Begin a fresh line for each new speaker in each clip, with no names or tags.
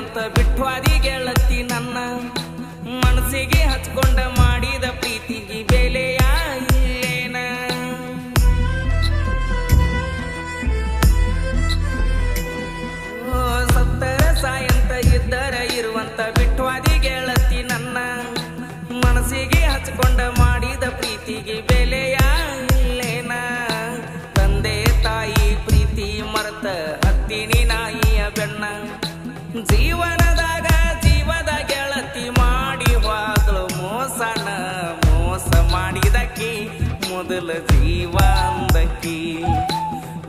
ಇರುವಂತ ಬಿಟ್ವಾದಿ ಗೆಳತಿ ನನ್ನ ಮನಸ್ಸಿಗೆ ಹಚ್ಕೊಂಡ ಮಾಡಿದ ಪ್ರೀತಿಗೆ ಬೆಲೆಯ ಇಲ್ಲೇನ ಸತ್ತರ ಸಾಯಂತ ಇದ್ದರ ಇರುವಂತ ಬಿಟ್ವಾದಿ ಗೆಳತಿ ನನ್ನ ಮನಸ್ಸಿಗೆ ಹಚ್ಕೊಂಡ ಮಾಡಿದ ಪ್ರೀತಿಗೆ ಬೆಲೆಯ ಇಲ್ಲೇನ ತಂದೆ ತಾಯಿ ಪ್ರೀತಿ ಮರೆತ ಹತ್ತಿನಿ ನಾಯಿಯ ಬೆನ್ನ ಜೀವನದಾಗ ಜೀವದ ಗೆಳತಿ ಮಾಡಿ ಹೋದಳು ಮೋಸನ ಮೋಸ ಮಾಡಿದಕ್ಕಿ ಮೊದಲ ಜೀವ ಅಂದಕ್ಕಿ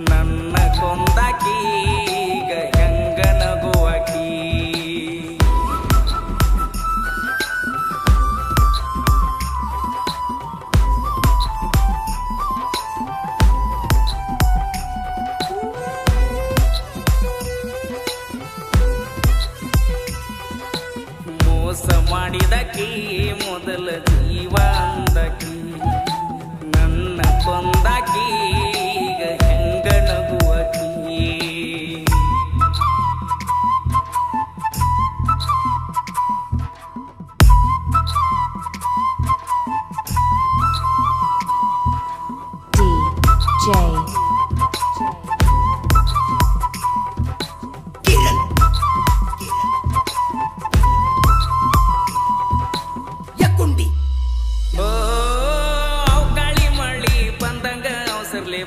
ನನ್ನ ಕೊಂದಕಿ ಈಗ ಹೆಂಗ ನಗುವಕಿ ಮೋಸ ಮಾಡಿದಕಿ ಮೊದಲ ಜೀವ ಅಂದಕಿ ನನ್ನ ಕೊಂದಕಿ ಈಗ ಹೆಂಗ ನಗುವಕಿ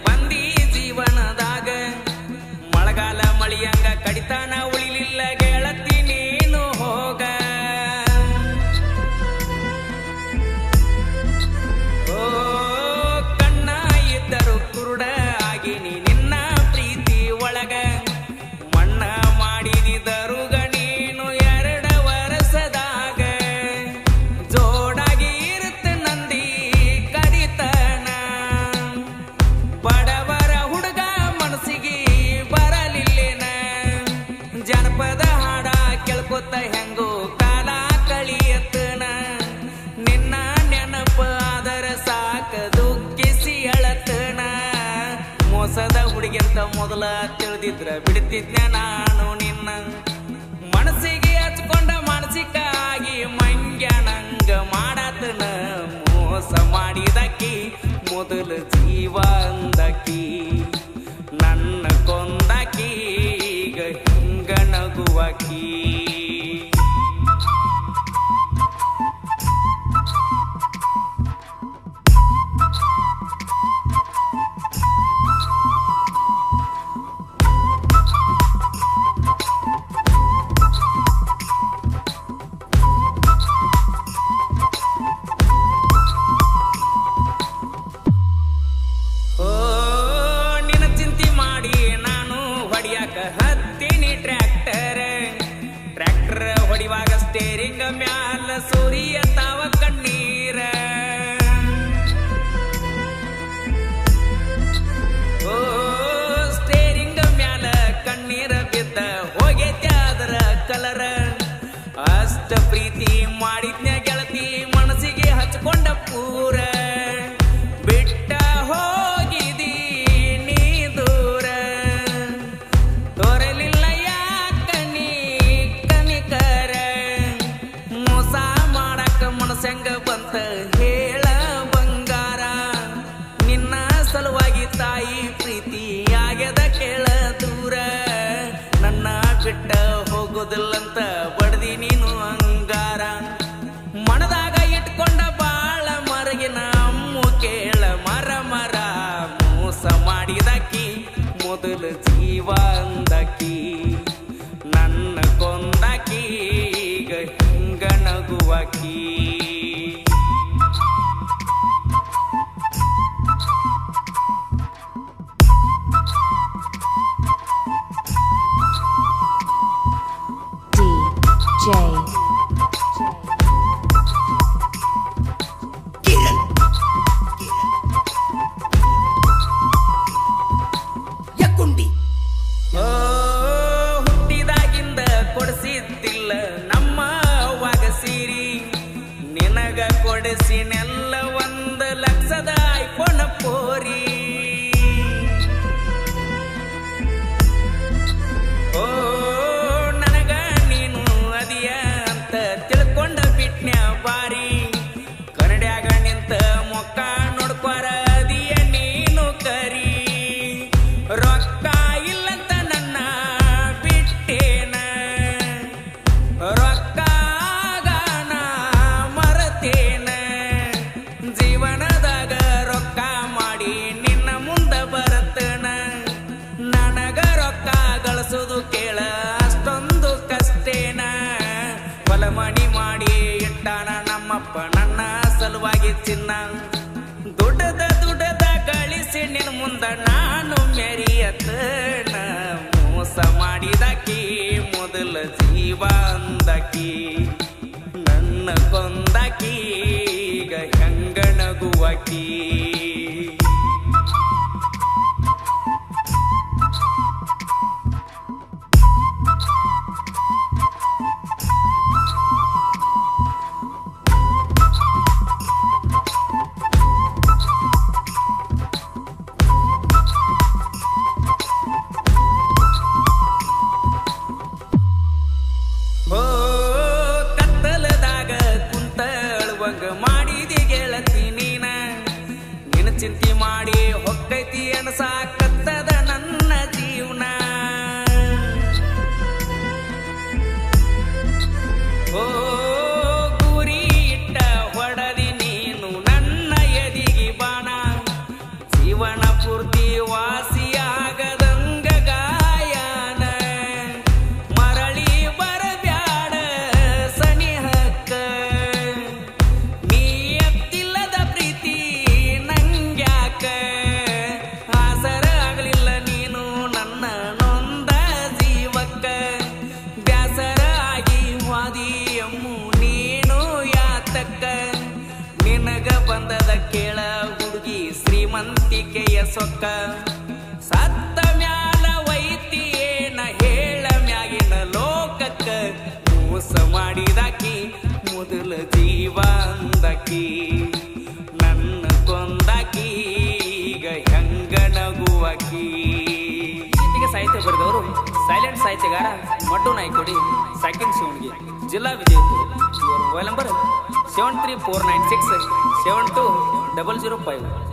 ಬಂದಿ ಜೀವನದಾಗ ಮಳೆಗಾಲ ಮಳಿಯಂಗ ಕಡಿತಾನ ಉಳಿಲಿಲ್ಲ ಗೆಳತಿ ನೀನು ಹೋಗ ಓ ಕಣ್ಣ ಇದ್ದರು ಕುರುಡ ಆಗಿನಿ ನಿನ್ನ ಪ್ರೀತಿ ಒಳಗ ಮಣ್ಣ ಮಾಡಿದಿದರುಗ ನೀನು 2 ವರ್ಷದಾಗ ಜೋಡಾಗಿ ಇರುತ್ತ ನಂದಿ ಕರಿತನ ಬಡವರ ಹುಡುಗ ಮನಸ್ಸಿಗೆ ಬರಲಿಲ್ಲೇನ ಜನಪದ ಹಾಡ ಕೇಳ್ಕೊತ ಹೆಂಗೋ ಕಾಲ ಕಳಿಯತ್ತನ ನಿನ್ನ ನೆನಪ ಆದರ ಸಾಕ ದುಃಖಿಸಿ ಅಳತನ ಮೋಸದ ಹುಡುಗಿಂತ ಮೊದಲ ತಿಳಿದಿದ್ರ ಬಿಡ್ತಿದ್ನ ನಾನು ನಿನ್ನ ಮನಸ್ಸಿಗೆ ಹಚ್ಕೊಂಡ ಮಾನಸಿಕ ಆಗಿ ಮಂಗ್ಯಾನಂಗ ಮಾಡತನ ಮೋಸ ಮಾಡಿದಕ್ಕಿ ಮೊದಲ ಜೀವ ಅಂದಕಿ ನನ್ನ ಕೊಂದಕಿ ಈಗ ಹಿಂಗ ನಗುವಕಿ ಹತ್ತೀನಿ ಟ್ರ್ಯಾಕ್ಟರ್ ಹೊಡಿವಾಗ ಸ್ಟೇರಿಂಗ್ ಮ್ಯಾಲ ಸೂರ್ಯ ತಾವ ಕಣ್ಣೀರ ಓ ಸ್ಟೇರಿಂಗ್ ಮ್ಯಾಲ ಕಣ್ಣೀರ ಬಿದ್ದ ಹೋಗೈತೆ ಅದರ ಕಲರ ಅಷ್ಟ ಪ್ರೀತಿ ಮಾಡಿದ್ನ ಗೆಳತಿ ಮನಸ್ಸಿಗೆ ಹಚ್ಕೊಂಡ ಪೂರ ಬಿಟ್ಟ ಹೋಗಿದಿ ನೀ ದೂರ ತೋರಲಿಲ್ಲ ಯಾಕನಿ ಕನಿಕರ ಮೋಸ ಮಾಡಕ ಮನಸ್ಸಂಗ ಬಂತ ಹೇಳ ಬಂಗಾರ ನಿನ್ನ ಸಲುವಾಗಿ ತಾಯಿ ಪ್ರೀತಿ ಆಗ್ಯದ ಕೇಳ ದೂರ ನನ್ನ ಬಿಟ್ಟ ಹೋಗೋದಿಲ್ಲಂತ ಬಡ್ದಿ ನೀನು ಅಂಗಾರ ಮನದಾಗ ಇಟ್ಕೊಂಡ ಬಾಳ ಮರಗಿನ ಅಮ್ಮು ಕೇಳ ಮರ ಮರ ಮೋಸ ಮಾಡಿದಕ್ಕಿ ಮೊದಲ ಜೀವ ಅಂದಕಿ ನನ್ನ ಕೊಂದಕಿ ಈಗ ಹಿಂಗ ನಗುವಕಿ ಹುಟ್ಟಿದಾಗಿಂದ ಕೊಡಿಸಿದ್ದಿಲ್ಲ ನಮ್ಮ ಅವ್ವಾಗ ಸೀರಿ ನಿನಗ ಕೊಡಿಸಿನೆಲ್ಲ 1 ಲಕ್ಷದ ಐಫೋನ್ ಪೋರಿ ಓ ನನಗ ನೀನು ಸಲುವಾಗಿ ಚಿನ್ನ ದುಡದ ಗಳಿಸಿ ನಿನ್ ಮುಂದ ನಾನು ಮೆರಿಯತನ ಮೋಸ ಮಾಡಿದಾಕಿ ಮೊದಲ ಜೀವ ಅಂದಾಕಿ ನನ್ನ ಕೊಂದಾಕಿ ಈಗ ಹೆಂಗ ನಗುವಾಕಿ ಮಾಡಿದಿ ಗೆಳತಿ ನೀನ ನಿನ್ನ ಚಿಂತೆ ಮಾಡಿ ಹೊಕ್ಕೈತಿ ಅನಸಾಕತ್ತದ ನನ್ನ ಜೀವನ ಓ ಗುರಿ ಇಟ್ಟ ಹೊಡದಿ ನೀನು ನನ್ನ ಎದಿಗಿ ಬಾಣ ಜೀವನ ಪೂರ್ತಿ ವಾಸಿಯಾಗದಂಗ ಗಾಯನ ಮರಳಿ ಬರಬ್ಯಾಡ ಸನಿಹಕ್ಕ ಆಸರ ಆಗಲಿಲ್ಲ ನೀನು ನನ್ನ ನೊಂದ ಜೀವಕ್ಕ ಬ್ಯಾಸರ ಆಗಿ ವಾದಿಯಮ್ಮು ನೀನು ಯಾತಕ್ಕ ನಿನಗ ಬಂದದ ಕೇಳ ಹುಡುಗಿ ಶ್ರೀಮಂತಿಕೆಯ ಸೊಕ್ಕ ಸತ್ತ ಮ್ಯಾಲ ವೈತಿ ಏನ ಹೇಳ ಮ್ಯಾಗಿನ ಲೋಕಕ್ಕ ಮೋಸ ಮಾಡಿದಾಕಿ ಮೊದಲ ಜೀವ ಅಂದಾಕಿ ನನ್ನ ಕೊಂದಾಕಿ ಈಗ ಹೆಂಗ ನಗುವಾಕಿ. ಗೀತೆಗೆ ಸಾಹಿತ್ಯ ಬರೆದವರು ಸೈಲೆಂಟ್ ಸಾಹಿತ್ಯಗಾರ ಮಡ್ಡು ನಾಯ್ಕೊಡಿ ಸೆಕೆಂಡ್ ಶಿವಣ್ಗಿ ಜಿಲ್ಲಾ ವಿಜಯಪುರ. ಇವರ ಮೊಬೈಲ್ ನಂಬರ್ 7349672005.